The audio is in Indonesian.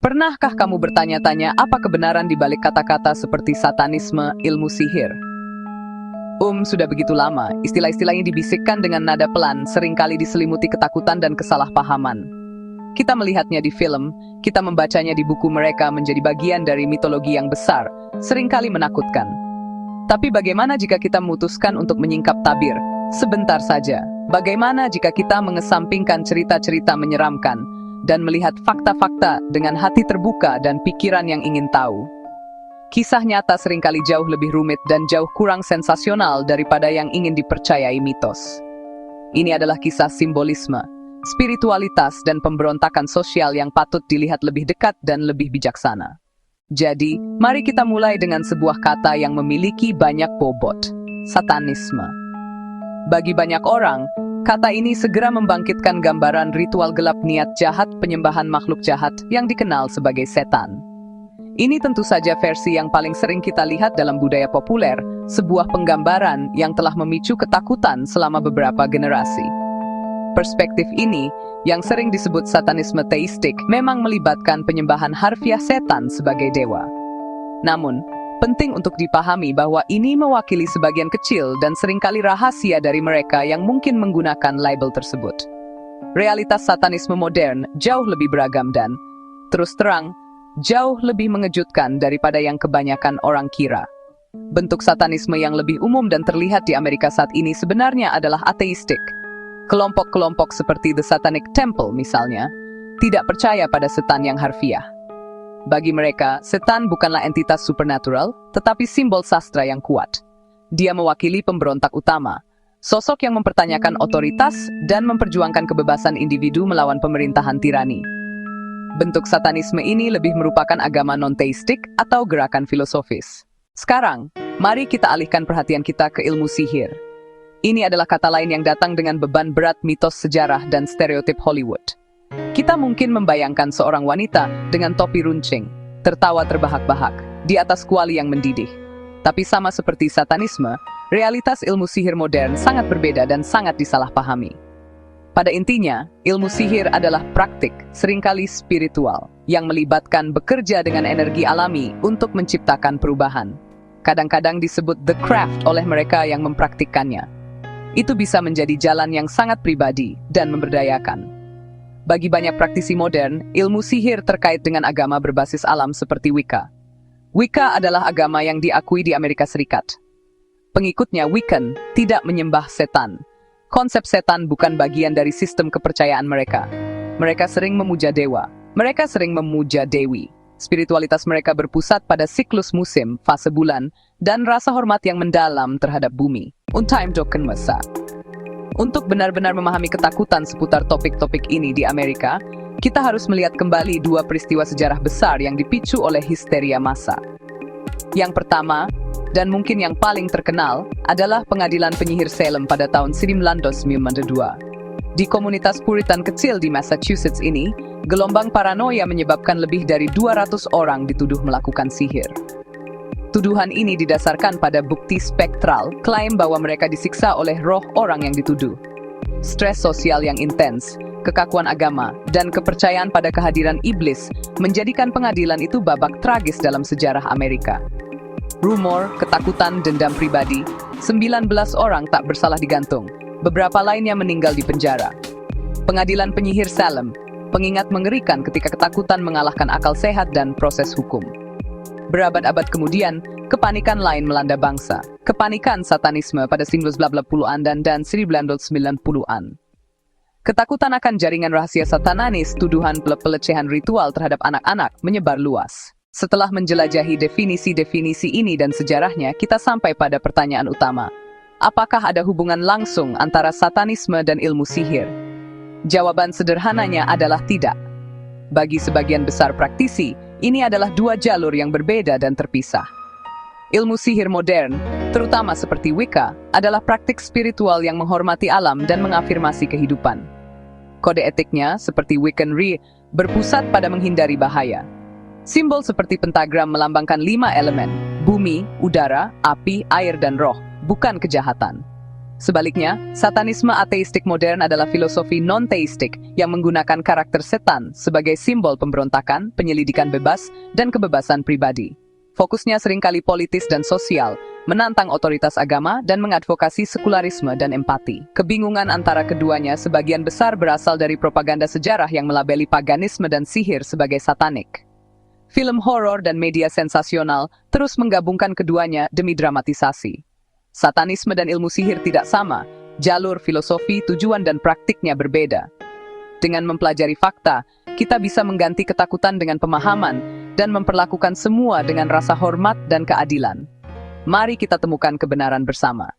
Pernahkah kamu bertanya-tanya apa kebenaran di balik kata-kata seperti satanisme, ilmu sihir? Sudah begitu lama, istilah-istilah ini dibisikkan dengan nada pelan, seringkali diselimuti ketakutan dan kesalahpahaman. Kita melihatnya di film, kita membacanya di buku mereka menjadi bagian dari mitologi yang besar, seringkali menakutkan. Tapi bagaimana jika kita memutuskan untuk menyingkap tabir? Sebentar saja. Bagaimana jika kita mengesampingkan cerita-cerita menyeramkan dan melihat fakta-fakta dengan hati terbuka dan pikiran yang ingin tahu? Kisah nyata seringkali jauh lebih rumit dan jauh kurang sensasional daripada yang ingin dipercayai mitos. Ini adalah kisah simbolisme, spiritualitas dan pemberontakan sosial yang patut dilihat lebih dekat dan lebih bijaksana. Jadi, mari kita mulai dengan sebuah kata yang memiliki banyak bobot, satanisme. Bagi banyak orang, kata ini segera membangkitkan gambaran ritual gelap niat jahat penyembahan makhluk jahat yang dikenal sebagai setan. Ini tentu saja versi yang paling sering kita lihat dalam budaya populer, sebuah penggambaran yang telah memicu ketakutan selama beberapa generasi. Perspektif ini, yang sering disebut satanisme teistik, memang melibatkan penyembahan harfiah setan sebagai dewa. Namun, penting untuk dipahami bahwa ini mewakili sebagian kecil dan seringkali rahasia dari mereka yang mungkin menggunakan label tersebut. Realitas satanisme modern jauh lebih beragam dan, terus terang, jauh lebih mengejutkan daripada yang kebanyakan orang kira. Bentuk satanisme yang lebih umum dan terlihat di Amerika saat ini sebenarnya adalah ateistik. Kelompok-kelompok seperti The Satanic Temple misalnya, tidak percaya pada setan yang harfiah. Bagi mereka, setan bukanlah entitas supernatural, tetapi simbol sastra yang kuat. Dia mewakili pemberontak utama, sosok yang mempertanyakan otoritas dan memperjuangkan kebebasan individu melawan pemerintahan tirani. Bentuk satanisme ini lebih merupakan agama non-teistik atau gerakan filosofis. Sekarang, mari kita alihkan perhatian kita ke ilmu sihir. Ini adalah kata lain yang datang dengan beban berat mitos sejarah dan stereotip Hollywood. Kita mungkin membayangkan seorang wanita dengan topi runcing, tertawa terbahak-bahak, di atas kuali yang mendidih. Tapi sama seperti satanisme, realitas ilmu sihir modern sangat berbeda dan sangat disalahpahami. Pada intinya, ilmu sihir adalah praktik, seringkali spiritual, yang melibatkan bekerja dengan energi alami untuk menciptakan perubahan. Kadang-kadang disebut the craft oleh mereka yang mempraktikkannya. Itu bisa menjadi jalan yang sangat pribadi dan memberdayakan. Bagi banyak praktisi modern, ilmu sihir terkait dengan agama berbasis alam seperti Wicca. Wicca adalah agama yang diakui di Amerika Serikat. Pengikutnya Wiccan tidak menyembah setan. Konsep setan bukan bagian dari sistem kepercayaan mereka. Mereka sering memuja dewa. Mereka sering memuja dewi. Spiritualitas mereka berpusat pada siklus musim, fase bulan, dan rasa hormat yang mendalam terhadap bumi. Untimetoken masa. Untuk benar-benar memahami ketakutan seputar topik-topik ini di Amerika, kita harus melihat kembali dua peristiwa sejarah besar yang dipicu oleh histeria massa. Yang pertama, dan mungkin yang paling terkenal, adalah pengadilan penyihir Salem pada tahun 1992. Di komunitas Puritan kecil di Massachusetts ini, gelombang paranoia menyebabkan lebih dari 200 orang dituduh melakukan sihir. Tuduhan ini didasarkan pada bukti spektral, klaim bahwa mereka disiksa oleh roh orang yang dituduh. Stres sosial yang intens, kekakuan agama, dan kepercayaan pada kehadiran iblis menjadikan pengadilan itu babak tragis dalam sejarah Amerika. Rumor, ketakutan, dendam pribadi, 19 orang tak bersalah digantung, beberapa lainnya meninggal di penjara. Pengadilan penyihir Salem, pengingat mengerikan ketika ketakutan mengalahkan akal sehat dan proses hukum. Berabad-abad kemudian, kepanikan lain melanda bangsa, kepanikan satanisme pada 1980-an dan 1990-an. Ketakutan akan jaringan rahasia satanis, tuduhan pelecehan ritual terhadap anak-anak menyebar luas. Setelah menjelajahi definisi-definisi ini dan sejarahnya, kita sampai pada pertanyaan utama. Apakah ada hubungan langsung antara satanisme dan ilmu sihir? Jawaban sederhananya adalah tidak. Bagi sebagian besar praktisi, ini adalah dua jalur yang berbeda dan terpisah. Ilmu sihir modern, terutama seperti Wicca, adalah praktik spiritual yang menghormati alam dan mengafirmasi kehidupan. Kode etiknya, seperti Wiccanry, berpusat pada menghindari bahaya. Simbol seperti pentagram melambangkan 5 elemen, bumi, udara, api, air, dan roh, bukan kejahatan. Sebaliknya, satanisme ateistik modern adalah filosofi non-teistik yang menggunakan karakter setan sebagai simbol pemberontakan, penyelidikan bebas, dan kebebasan pribadi. Fokusnya seringkali politis dan sosial, menantang otoritas agama dan mengadvokasi sekularisme dan empati. Kebingungan antara keduanya sebagian besar berasal dari propaganda sejarah yang melabeli paganisme dan sihir sebagai satanik. Film horor dan media sensasional terus menggabungkan keduanya demi dramatisasi. Satanisme dan ilmu sihir tidak sama, jalur filosofi, tujuan dan praktiknya berbeda. Dengan mempelajari fakta, kita bisa mengganti ketakutan dengan pemahaman dan memperlakukan semua dengan rasa hormat dan keadilan. Mari kita temukan kebenaran bersama.